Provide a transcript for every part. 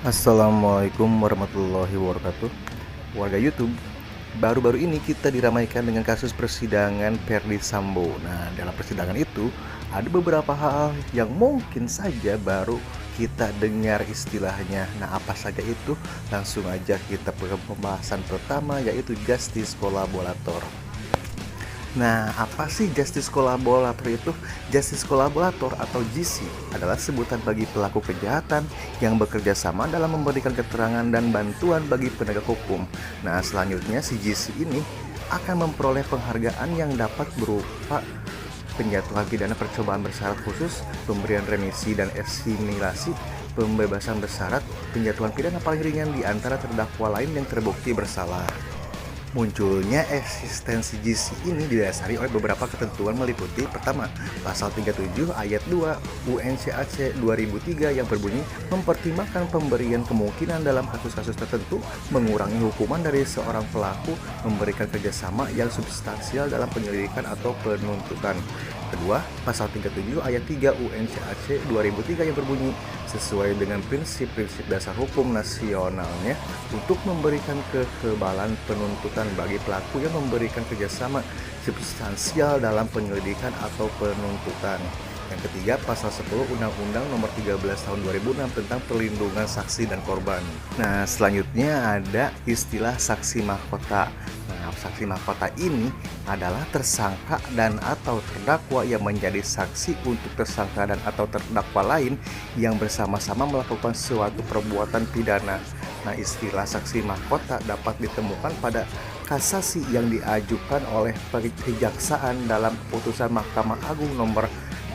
Assalamualaikum warahmatullahi wabarakatuh. Warga YouTube, baru-baru ini kita diramaikan dengan kasus persidangan Verdi Sambo. Nah, dalam persidangan itu ada beberapa hal yang mungkin saja baru kita dengar istilahnya. Nah, apa saja itu? Langsung aja kita ke pembahasan pertama, yaitu justice kolaborator. Nah, apa sih justice kolaborator itu? Justice kolaborator atau JC adalah sebutan bagi pelaku kejahatan yang bekerja sama dalam memberikan keterangan dan bantuan bagi penegak hukum. Nah, selanjutnya si JC ini akan memperoleh penghargaan yang dapat berupa penjatuhan pidana percobaan bersyarat khusus, pemberian remisi dan asimilasi, pembebasan bersyarat, penjatuhan pidana paling ringan di antara terdakwa lain yang terbukti bersalah. Munculnya eksistensi JC ini didasari oleh beberapa ketentuan meliputi: pertama, pasal 37 ayat 2 UNCAC 2003 yang berbunyi mempertimbangkan pemberian kemungkinan dalam kasus-kasus tertentu mengurangi hukuman dari seorang pelaku memberikan kerjasama yang substansial dalam penyelidikan atau penuntutan. Kedua, pasal 37 ayat 3 UNCAC 2003 yang berbunyi sesuai dengan prinsip-prinsip dasar hukum nasionalnya untuk memberikan kekebalan penuntutan bagi pelaku yang memberikan kerjasama substansial dalam penyelidikan atau penuntutan. Yang ketiga, pasal 10 Undang-Undang Nomor 13 Tahun 2006 tentang perlindungan saksi dan korban. Nah, selanjutnya ada istilah saksi mahkota. Nah, saksi mahkota ini adalah tersangka dan atau terdakwa yang menjadi saksi untuk tersangka dan atau terdakwa lain yang bersama-sama melakukan suatu perbuatan pidana. Nah, istilah saksi mahkota dapat ditemukan pada kasasi yang diajukan oleh kejaksaan dalam putusan Mahkamah Agung nomor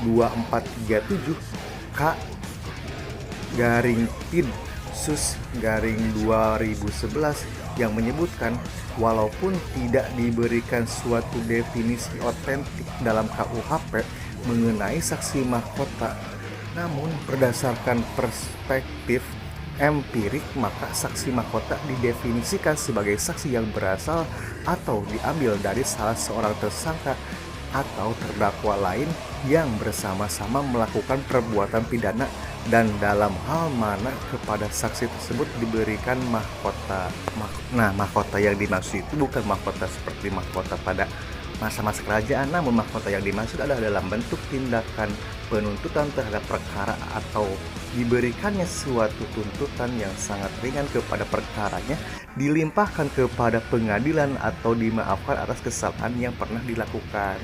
2437 K garing PID Sus garing 2011 yang menyebutkan walaupun tidak diberikan suatu definisi otentik dalam KUHP mengenai saksi mahkota, namun berdasarkan perspektif empirik maka saksi mahkota didefinisikan sebagai saksi yang berasal atau diambil dari salah seorang tersangka atau terdakwa lain yang bersama-sama melakukan perbuatan pidana dan dalam hal mana kepada saksi tersebut diberikan mahkota. Nah, mahkota yang dimaksud itu bukan mahkota seperti mahkota pada masa-masa kerajaan, namun mahkota yang dimaksud adalah dalam bentuk tindakan penuntutan terhadap perkara atau diberikannya suatu tuntutan yang sangat ringan kepada perkaranya, dilimpahkan kepada pengadilan atau dimaafkan atas kesalahan yang pernah dilakukan.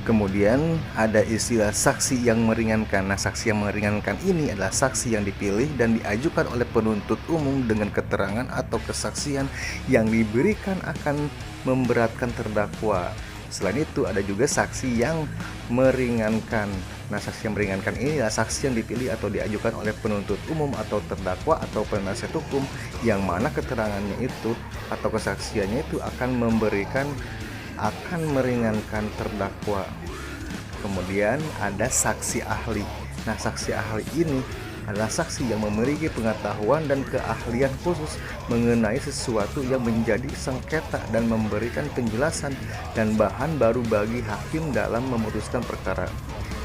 Kemudian ada istilah saksi yang meringankan. Nah, saksi yang meringankan ini adalah saksi yang dipilih dan diajukan oleh penuntut umum dengan keterangan atau kesaksian yang diberikan akan memberatkan terdakwa. Selain itu ada juga saksi yang meringankan. Nah, saksi yang meringankan ini adalah saksi yang dipilih atau diajukan oleh penuntut umum atau terdakwa atau penasihat hukum yang mana keterangannya itu atau kesaksiannya itu akan meringankan terdakwa. Kemudian ada saksi ahli. Nah, saksi ahli ini adalah saksi yang memiliki pengetahuan dan keahlian khusus mengenai sesuatu yang menjadi sengketa dan memberikan penjelasan dan bahan baru bagi hakim dalam memutuskan perkara.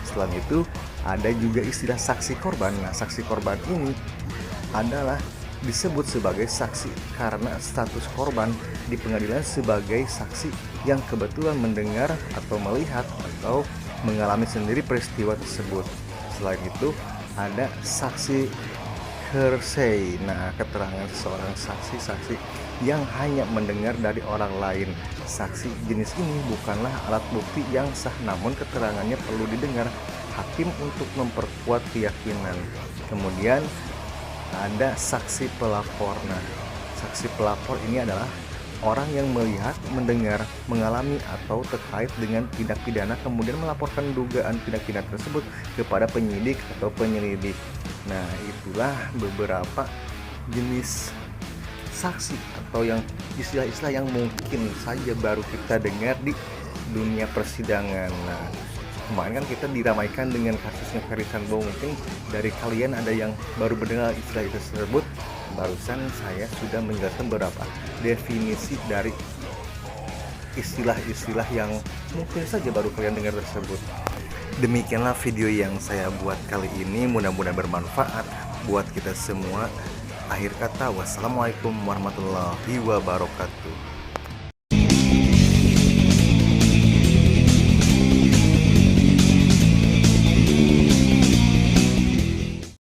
Selain itu, ada juga istilah saksi korban. Nah, saksi korban ini adalah disebut sebagai saksi karena status korban di pengadilan sebagai saksi yang kebetulan mendengar atau melihat atau mengalami sendiri peristiwa tersebut. Selain itu ada saksi hearsay. Nah, keterangan seorang saksi yang hanya mendengar dari orang lain. Saksi jenis ini bukanlah alat bukti yang sah, namun keterangannya perlu didengar hakim untuk memperkuat keyakinan. Kemudian ada saksi pelapor. Nah, saksi pelapor ini adalah orang yang melihat, mendengar, mengalami atau terkait dengan tindak pidana kemudian melaporkan dugaan tindak pidana tersebut kepada penyidik atau penyelidik. Nah, itulah beberapa jenis saksi atau yang istilah-istilah yang mungkin saja baru kita dengar di dunia persidangan. Nah, kemarin kan kita diramaikan dengan kasusnya Verdi Sambo. Mungkin dari kalian ada yang baru mendengar istilah itu tersebut. Barusan saya sudah menjelaskan beberapa definisi dari istilah-istilah yang mungkin saja baru kalian dengar tersebut. Demikianlah video yang saya buat kali ini, mudah-mudahan bermanfaat buat kita semua. Akhir kata, wassalamualaikum warahmatullahi wabarakatuh.